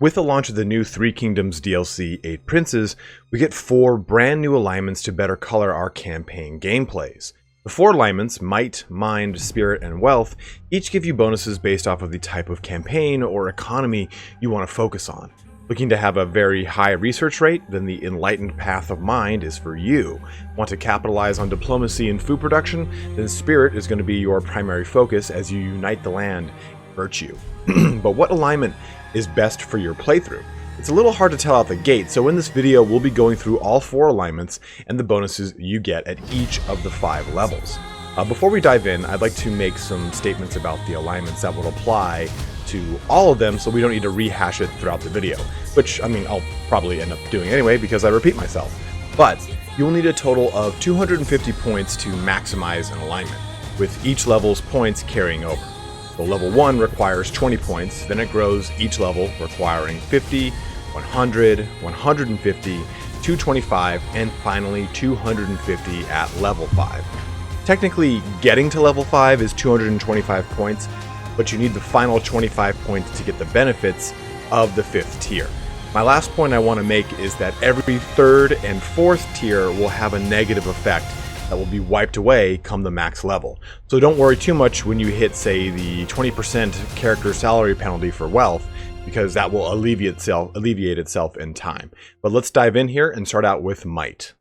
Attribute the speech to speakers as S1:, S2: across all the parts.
S1: With the launch of the new Three Kingdoms DLC 8 Princes, we get 4 brand new alignments to better color our campaign gameplays. The 4 alignments, Might, Mind, Spirit, and Wealth, each give you bonuses based off of the type of campaign or economy you want to focus on. Looking to have a very high research rate? Then the Enlightened Path of Mind is for you. Want to capitalize on diplomacy and food production? Then Spirit is going to be your primary focus as you unite the land in virtue. But what alignment is best for your playthrough? It's a little hard to tell out the gate, so in this video we'll be going through all 4 alignments and the bonuses you get at each of the 5 levels. Before we dive in, I'd like to make some statements about the alignments that will apply to all of them, so we don't need to rehash it throughout the video, which, I mean, I'll probably end up doing anyway because I repeat myself. But you will need a total of 250 points to maximize an alignment, with each level's points carrying over. So level 1 requires 20 points, then it grows each level requiring 50, 100, 150, 225, and finally 250 at level 5. Technically, getting to level 5 is 225 points, but you need the final 25 points to get the benefits of the 5th tier. My last point I want to make is that every 3rd and 4th tier will have a negative effect that will be wiped away come the max level. So don't worry too much when you hit, say, the 20% character salary penalty for Wealth, because that will alleviate itself in time. But let's dive in here and start out with Might.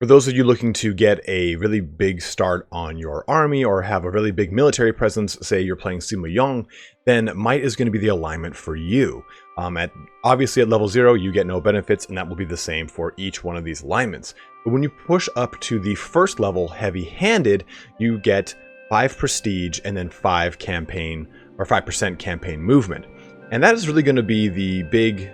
S1: For those of you looking to get a really big start on your army or have a really big military presence, say you're playing Sima Yong, then Might is going to be the alignment for you. Obviously at level 0 you get no benefits, and that will be the same for each one of these alignments. But when you push up to the 1st level heavy-handed, you get 5 prestige and then 5 campaign or 5% campaign movement. And that is really going to be the big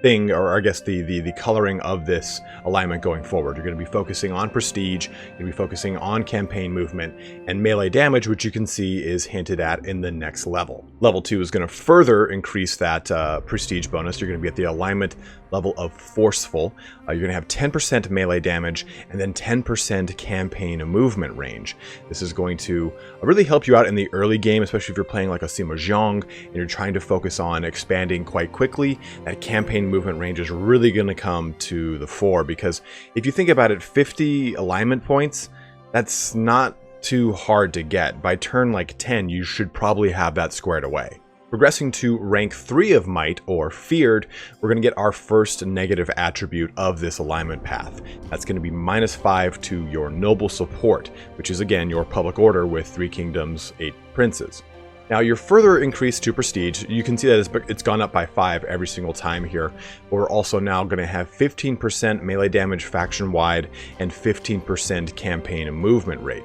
S1: thing, or I guess the coloring of this alignment going forward. You're going to be focusing on prestige, you're going to be focusing on campaign movement, and melee damage, which you can see is hinted at in the next level. Level 2 is going to further increase that prestige bonus. You're going to be at the alignment level of Forceful. You're going to have 10% melee damage and then 10% campaign movement range. This is going to really help you out in the early game, especially if you're playing like a Sima Zhang and you're trying to focus on expanding quite quickly. That campaign movement range is really going to come to the fore, because if you think about it, 50 alignment points, that's not too hard to get. By turn like 10, you should probably have that squared away. Progressing to rank 3 of Might, or Feared, we're going to get our first negative attribute of this alignment path. That's going to be -5 to your Noble Support, which is again your public order with 3 Kingdoms, 8 Princes. Now, your further increase to Prestige, you can see that it's gone up by 5 every single time here. We're also now going to have 15% melee damage faction-wide and 15% campaign movement rate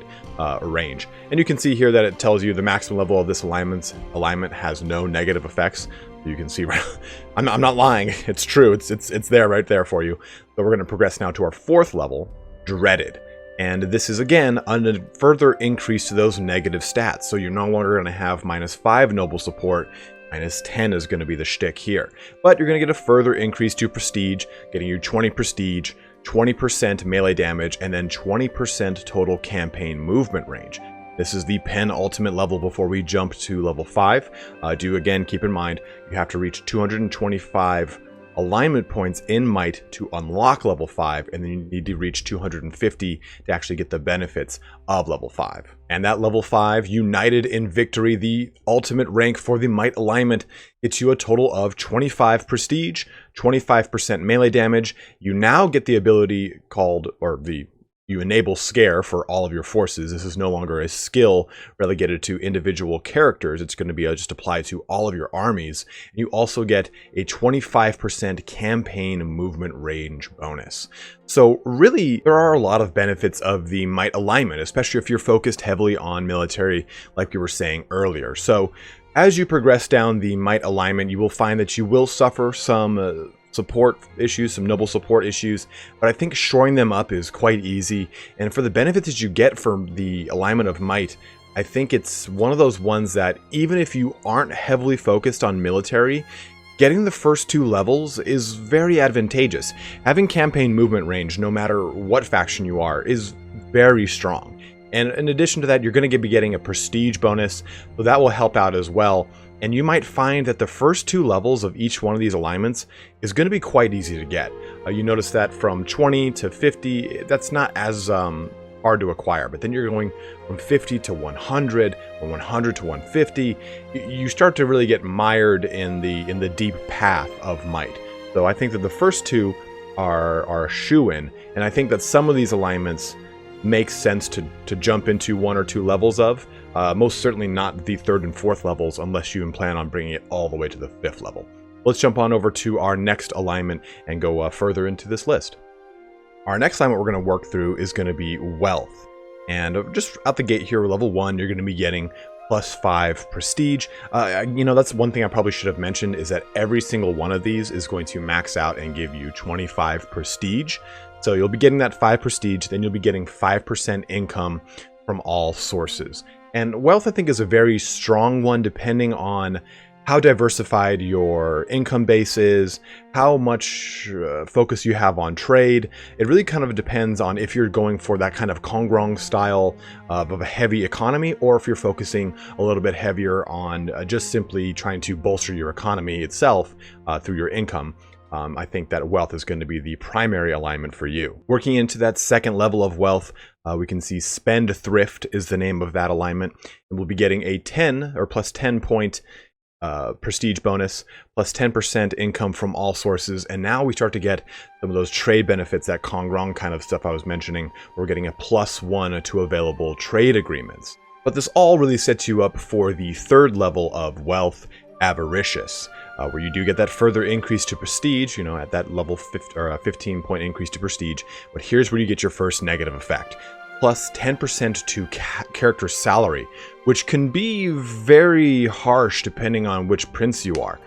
S1: range. And you can see here that it tells you the maximum level of this alignment has no negative effects. You can see, I'm not lying, it's true, it's there, right there for you. But we're going to progress now to our 4th level, Dreaded. And this is again a further increase to those negative stats. So you're no longer going to have -5 Noble Support, -10 is going to be the shtick here. But you're going to get a further increase to Prestige, getting you 20 Prestige, 20% melee damage, and then 20% total campaign movement range. This is the penultimate level before we jump to level 5. Do again keep in mind, you have to reach 225 alignment points in Might to unlock level 5, and then you need to reach 250 to actually get the benefits of level 5. And that level 5, United in Victory, the ultimate rank for the Might alignment, gets you a total of 25 prestige, 25% melee damage. You now get the ability called, you enable Scare for all of your forces. This is no longer a skill relegated to individual characters. It's going to be just applied to all of your armies. And you also get a 25% campaign movement range bonus. So really, there are a lot of benefits of the Might alignment, especially if you're focused heavily on military, like you were saying earlier. So as you progress down the Might alignment, you will find that you will suffer some support issues, some noble support issues, but I think shoring them up is quite easy. And for the benefits that you get from the alignment of Might, I think it's one of those ones that even if you aren't heavily focused on military, getting the first 2 levels is very advantageous. Having campaign movement range, no matter what faction you are, is very strong. And in addition to that, you're going to be getting a prestige bonus, so that will help out as well. And you might find that the first 2 levels of each one of these alignments is going to be quite easy to get. You notice that from 20 to 50, that's not as hard to acquire, but then you're going from 50 to 100, from 100 to 150. You start to really get mired in the deep path of might. So I think that the first 2 are a shoo-in, and I think that some of these alignments make sense to jump into 1 or 2 levels of. Most certainly not the 3rd and 4th levels unless you plan on bringing it all the way to the 5th level. Let's jump on over to our next alignment and go further into this list. Our next alignment we're going to work through is going to be Wealth. And just out the gate here, level 1, you're going to be getting +5 prestige. That's one thing I probably should have mentioned, is that every single one of these is going to max out and give you 25 prestige. So you'll be getting that 5 prestige, then you'll be getting 5% income from all sources. And Wealth, I think, is a very strong one depending on how diversified your income base is, how much focus you have on trade. It really kind of depends on if you're going for that kind of Kongrong style of a heavy economy, or if you're focusing a little bit heavier on just simply trying to bolster your economy itself through your income. I think that Wealth is going to be the primary alignment for you. Working into that second level of Wealth, we can see Spend Thrift is the name of that alignment, and we'll be getting a 10 or +10 point prestige bonus, plus 10% income from all sources. And now we start to get some of those trade benefits, that Kongrong kind of stuff I was mentioning. We're getting a +1 to available trade agreements. But this all really sets you up for the 3rd level of Wealth, Avaricious, where you do get that further increase to prestige, at that level 15 point increase to prestige. But here's where you get your first negative effect. Plus 10% to character salary, which can be very harsh depending on which prince you are.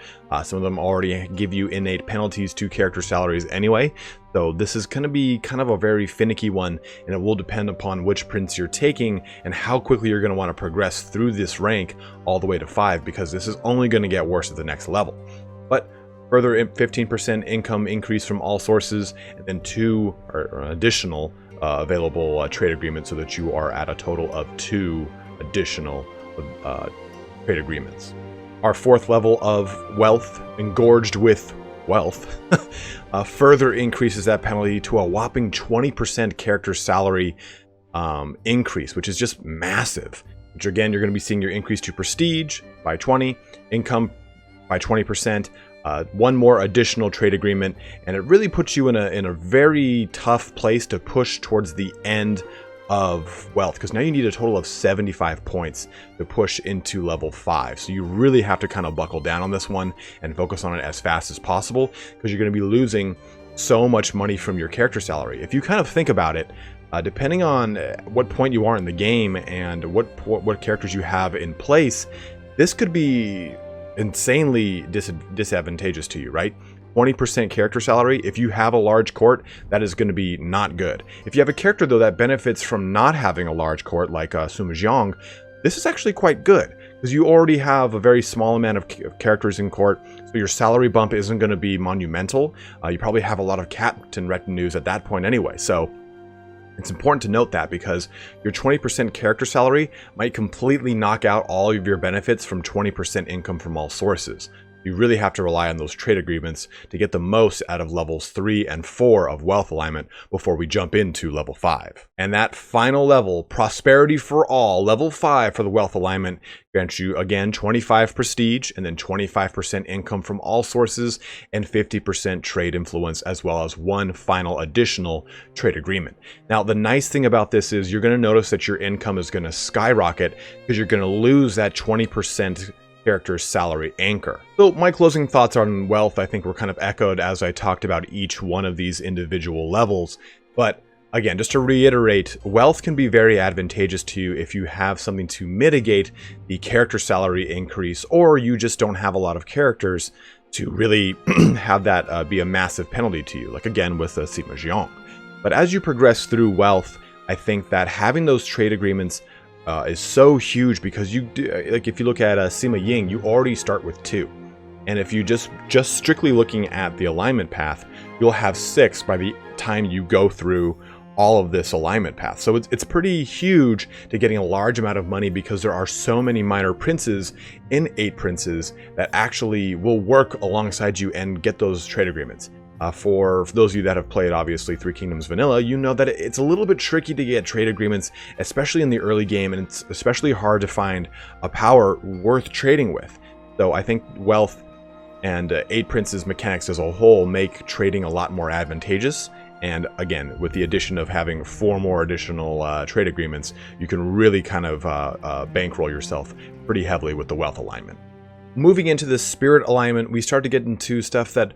S1: Some of them already give you innate penalties to character salaries anyway, so this is going to be kind of a very finicky one, and it will depend upon which prince you're taking and how quickly you're going to want to progress through this rank all the way to 5, because this is only going to get worse at the next level. But further 15% income increase from all sources, and then 2 additional available trade agreements, so that you are at a total of 2 additional trade agreements. Our 4th level of Wealth, Engorged with Wealth, further increases that penalty to a whopping 20% character salary increase, which is just massive. Which again, you're going to be seeing your increase to prestige by 20, income by 20%, 1 more additional trade agreement, and it really puts you in a very tough place to push towards the end of Wealth, because now you need a total of 75 points to push into level 5. So you really have to kind of buckle down on this one and focus on it as fast as possible, because you're going to be losing so much money from your character salary. If you kind of think about it, depending on what point you are in the game and what characters you have in place, this could be insanely disadvantageous to you, right? 20% character salary. If you have a large court, that is going to be not good. If you have a character, though, that benefits from not having a large court, like Sima Zhang, this is actually quite good, because you already have a very small amount of characters in court, so your salary bump isn't going to be monumental. You probably have a lot of captain retinues at that point anyway, so it's important to note that, because your 20% character salary might completely knock out all of your benefits from 20% income from all sources. You really have to rely on those trade agreements to get the most out of levels 3 and 4 of Wealth alignment before we jump into level 5. And that final level, Prosperity for All, level 5 for the Wealth alignment, grants you again 25 prestige, and then 25% income from all sources, and 50% trade influence, as well as 1 final additional trade agreement. Now, the nice thing about this is you're going to notice that your income is going to skyrocket, because you're going to lose that 20% character's salary anchor. So my closing thoughts on Wealth, I think, were kind of echoed as I talked about each one of these individual levels. But again, just to reiterate, Wealth can be very advantageous to you if you have something to mitigate the character salary increase, or you just don't have a lot of characters to really have that be a massive penalty to you, like again with Sima Zhang. But as you progress through Wealth, I think that having those trade agreements is so huge, because you do, like if you look at Sima Ying, you already start with 2, and if you just strictly looking at the alignment path, you'll have 6 by the time you go through all of this alignment path. So it's pretty huge to getting a large amount of money because there are so many minor princes in 8 princes that actually will work alongside you and get those trade agreements. For those of you that have played, obviously, Three Kingdoms Vanilla, you know that it's a little bit tricky to get trade agreements, especially in the early game, and it's especially hard to find a power worth trading with. So I think Wealth and 8 Princes mechanics as a whole make trading a lot more advantageous. And again, with the addition of having 4 more additional trade agreements, you can really kind of bankroll yourself pretty heavily with the Wealth alignment. Moving into the Spirit alignment, we start to get into stuff that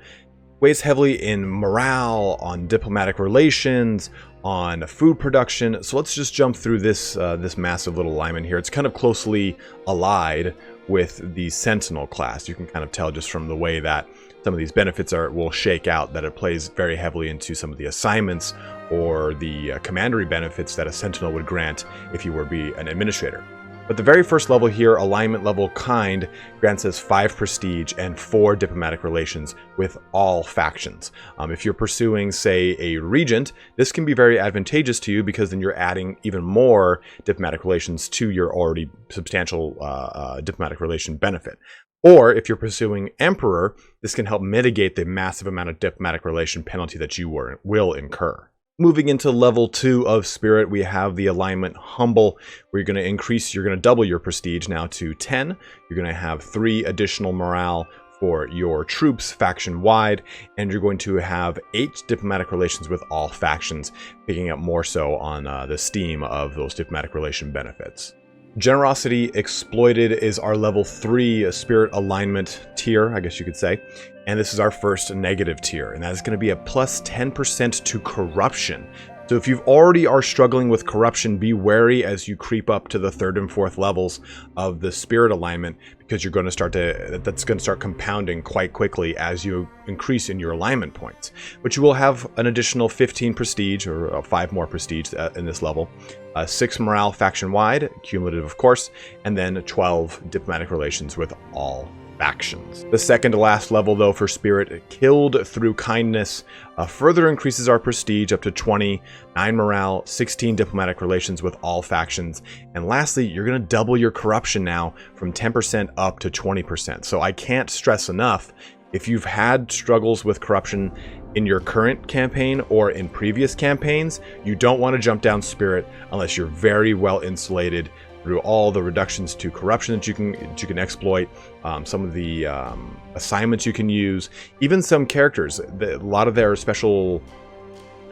S1: weighs heavily in morale, on diplomatic relations, on food production. So let's just jump through this this massive little alignment here. It's kind of closely allied with the Sentinel class. You can kind of tell just from the way that some of these benefits will shake out, that it plays very heavily into some of the assignments or the commandery benefits that a Sentinel would grant if you were to be an administrator. But the very first level here, alignment level kind, grants us 5 prestige and 4 diplomatic relations with all factions. If you're pursuing, say, a regent, this can be very advantageous to you because then you're adding even more diplomatic relations to your already substantial diplomatic relation benefit. Or if you're pursuing emperor, this can help mitigate the massive amount of diplomatic relation penalty that you will incur. Moving into level 2 of Spirit, we have the alignment Humble, where you're going to double your prestige now to 10. You're going to have 3 additional morale for your troops faction-wide, and you're going to have 8 diplomatic relations with all factions, picking up more so on the steam of those diplomatic relation benefits. Generosity Exploited is our level 3 Spirit alignment tier, I guess you could say. And this is our first negative tier, and that is going to be a plus 10% to corruption. So if you already are struggling with corruption, be wary as you creep up to the 3rd and 4th levels of the Spirit alignment, because you're going to that's going to start compounding quite quickly as you increase in your alignment points. But you will have an additional 15 prestige, or 5 more prestige in this level, 6 morale faction-wide, cumulative of course, and then 12 diplomatic relations with all factions. The second to last level, though, for Spirit, Killed Through Kindness, further increases our prestige up to 20, 9 morale, 16 diplomatic relations with all factions, and lastly, you're going to double your corruption now from 10% up to 20%. So I can't stress enough, if you've had struggles with corruption in your current campaign or in previous campaigns, you don't want to jump down Spirit unless you're very well insulated through all the reductions to corruption that you can exploit, some of the assignments you can use, even some characters. A lot of their special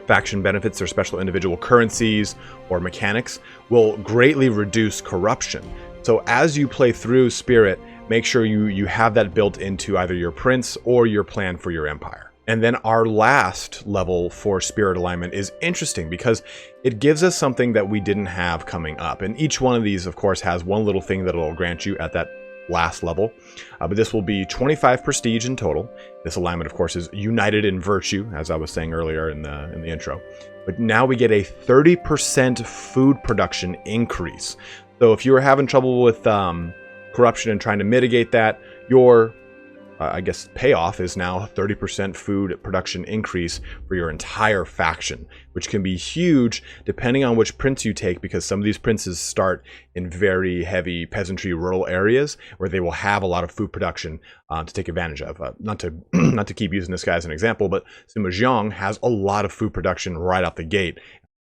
S1: faction benefits or special individual currencies or mechanics will greatly reduce corruption. So as you play through Spirit, make sure you have that built into either your prince or your plan for your empire. And then our last level for Spirit alignment is interesting because it gives us something that we didn't have coming up. And each one of these, of course, has one little thing that it'll grant you at that last level. But this will be 25 prestige in total. This alignment, of course, is United in Virtue, as I was saying earlier in the intro. But now we get a 30% food production increase. So if you were having trouble with corruption and trying to mitigate that, your I guess payoff is now a 30% food production increase for your entire faction, which can be huge depending on which prince you take, because some of these princes start in very heavy peasantry rural areas where they will have a lot of food production to take advantage of. Not to keep using this guy as an example, but Sima Jiang has a lot of food production right out the gate.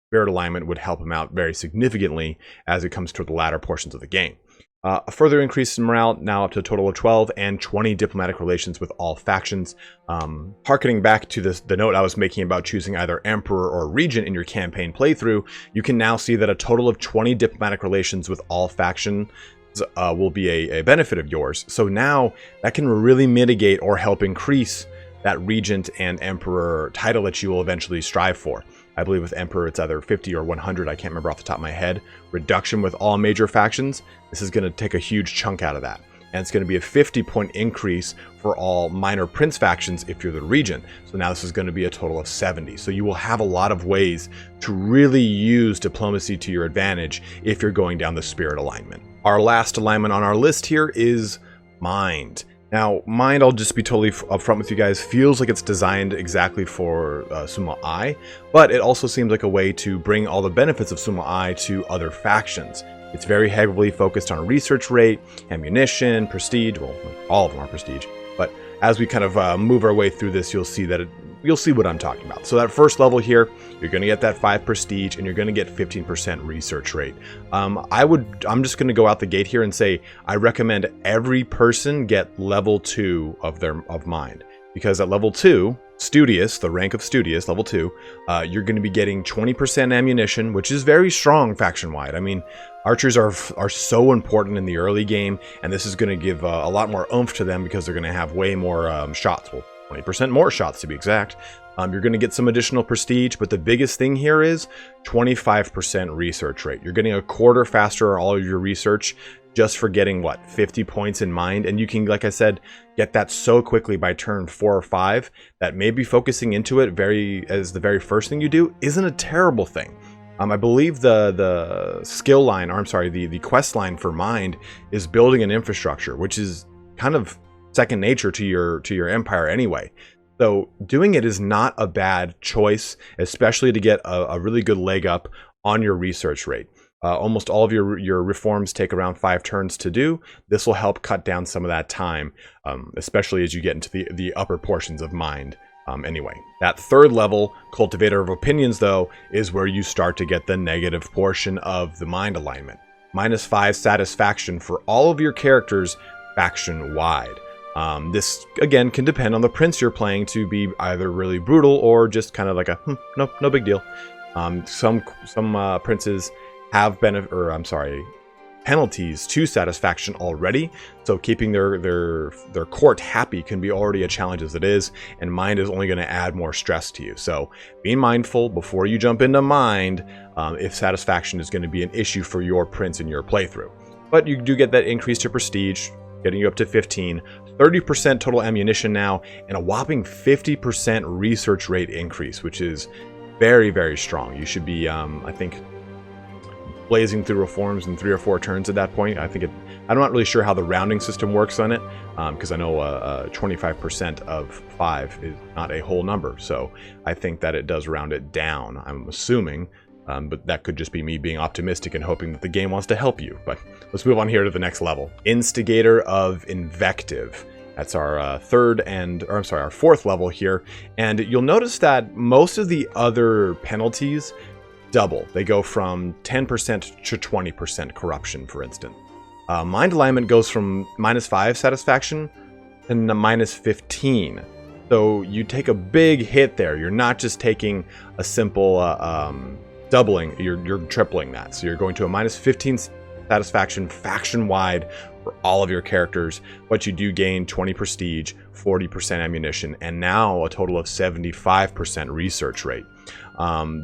S1: Spirit alignment would help him out very significantly as it comes to the latter portions of the game. A further increase in morale, now up to a total of 12, and 20 diplomatic relations with all factions. Harkening back to the note I was making about choosing either Emperor or Regent in your campaign playthrough, you can now see that a total of 20 diplomatic relations with all factions will be a benefit of yours. So now that can really mitigate or help increase that Regent and Emperor title that you will eventually strive for. I believe with Emperor it's either 50 or 100, I can't remember off the top of my head. Reduction with all major factions, this is going to take a huge chunk out of that. And it's going to be a 50-point increase for all minor prince factions if you're the Regent. So now this is going to be a total of 70. So you will have a lot of ways to really use diplomacy to your advantage if you're going down the Spirit alignment. Our last alignment on our list here is Mind. Now, Mind, I'll just be totally upfront with you guys, feels like it's designed exactly for Summa I, but it also seems like a way to bring all the benefits of Summa I to other factions. It's very heavily focused on research rate, ammunition, prestige. Well, all of them are prestige, but as we kind of move our way through this, you'll see that you'll see what I'm talking about. So that first level here, you're going to get that 5 prestige, and you're going to get 15% research rate. I'm just going to go out the gate here and say I recommend every person get level 2 of Mind, because at level 2, Studious, the rank of Studious, level 2, you're going to be getting 20% ammunition, which is very strong faction-wide. I mean, archers are so important in the early game, and this is going to give a lot more oomph to them because they're going to have way more shots. Well, 20% more shots to be exact. You're going to get some additional prestige, but the biggest thing here is 25% research rate. You're getting a quarter faster all of your research just for getting, what, 50 points in Mind, and you can, like I said, get that so quickly by turn 4 or 5 that maybe focusing into it as the very first thing you do isn't a terrible thing. I believe the skill line, or I'm sorry, the quest line for Mind is building an infrastructure, which is kind of second nature to your empire anyway. So doing it is not a bad choice, especially to get a really good leg up on your research rate. Almost all of your reforms take around 5 turns to do. This will help cut down some of that time, especially as you get into the upper portions of Mind. Anyway, that third level, Cultivator of Opinions, though, is where you start to get the negative portion of the Mind alignment. -5 satisfaction for all of your characters faction-wide. This, again, can depend on the prince you're playing to be either really brutal or just kind of like a, no big deal. Some princes have penalties to satisfaction already, so keeping their court happy can be already a challenge as it is, and Mind is only going to add more stress to you. So being mindful before you jump into Mind if satisfaction is going to be an issue for your prince in your playthrough. But you do get that increase to prestige, getting you up to 15, 30% total ammunition now, and a whopping 50% research rate increase, which is very, very strong. You should be, I think, blazing through reforms in 3 or 4 turns at that point. I'm not really sure how the rounding system works on it, because I know 25% of 5 is not a whole number, so I think that it does round it down, I'm assuming. But that could just be me being optimistic and hoping that the game wants to help you. But let's move on here to the next level. Instigator of Invective. That's our fourth level here. And you'll notice that most of the other penalties double. They go from 10% to 20% corruption, for instance. Mind alignment goes from -5 satisfaction to -15. So you take a big hit there. You're not just taking a simple doubling, you're tripling that. So you're going to a -15 satisfaction faction-wide for all of your characters, but you do gain 20 prestige, 40% ammunition, and now a total of 75% research rate.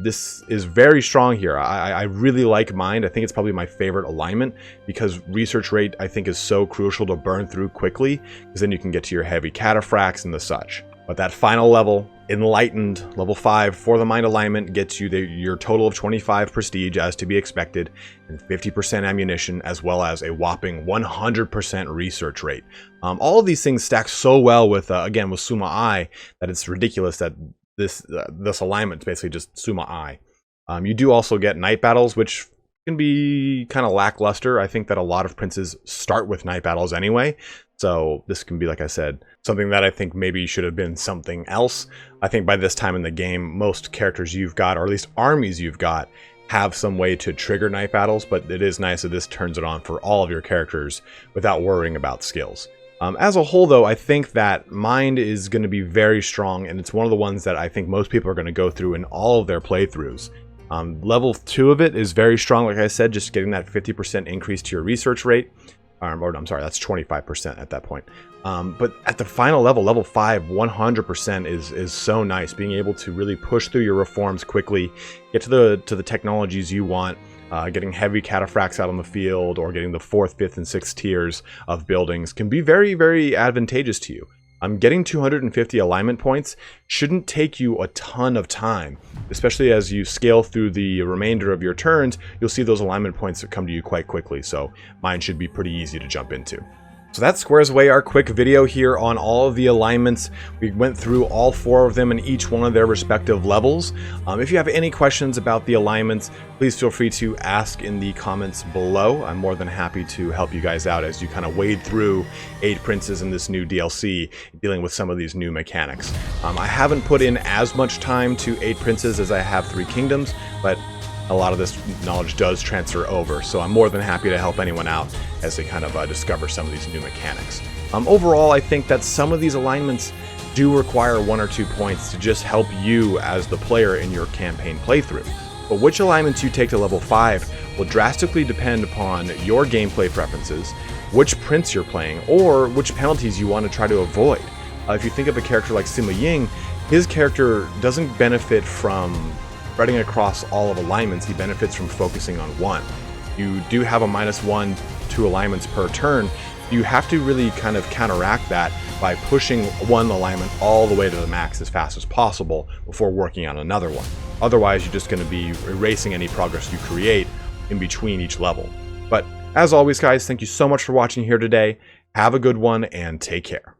S1: This is very strong here. I really like Mind. I think it's probably my favorite alignment because research rate, I think, is so crucial to burn through quickly, because then you can get to your heavy cataphracts and the such. But that final level, Enlightened, level 5, for the Mind alignment, gets you your total of 25 prestige, as to be expected, and 50% ammunition, as well as a whopping 100% research rate. All of these things stack so well with, again, with Summa I, that it's ridiculous that this alignment is basically just Summa I. You do also get night battles, which can be kind of lackluster. I think that a lot of princes start with night battles anyway, so this can be, like I said, something that I think maybe should have been something else. I think by this time in the game, most characters you've got, or at least armies you've got, have some way to trigger night battles, but it is nice that this turns it on for all of your characters without worrying about skills. As a whole, though, I think that Mind is going to be very strong, and it's one of the ones that I think most people are going to go through in all of their playthroughs. Level 2 of it is very strong, like I said, just getting that 50% increase to your research rate. Or I'm sorry, that's 25% at that point. But at the final level, level 5, 100% is so nice. Being able to really push through your reforms quickly, get to the technologies you want, getting heavy cataphracts out on the field, or getting the 4th, 5th, and 6th tiers of buildings can be very, very advantageous to you. Getting 250 alignment points shouldn't take you a ton of time, especially as you scale through the remainder of your turns. You'll see those alignment points that come to you quite quickly, so mine should be pretty easy to jump into. So that squares away our quick video here on all of the alignments. We went through all 4 of them in each one of their respective levels. If you have any questions about the alignments, please feel free to ask in the comments below. I'm more than happy to help you guys out as you kind of wade through 8 Princes in this new DLC, dealing with some of these new mechanics. I haven't put in as much time to 8 Princes as I have 3 Kingdoms, but a lot of this knowledge does transfer over, so I'm more than happy to help anyone out as they kind of discover some of these new mechanics. Overall, I think that some of these alignments do require 1 or 2 points to just help you as the player in your campaign playthrough. But which alignments you take to level 5 will drastically depend upon your gameplay preferences, which prince you're playing, or which penalties you want to try to avoid. If you think of a character like Sima Ying, his character doesn't benefit from spreading across all of alignments. He benefits from focusing on one. You do have a -1 to alignments per turn. You have to really kind of counteract that by pushing one alignment all the way to the max as fast as possible before working on another one. Otherwise, you're just going to be erasing any progress you create in between each level. But as always, guys, thank you so much for watching here today. Have a good one and take care.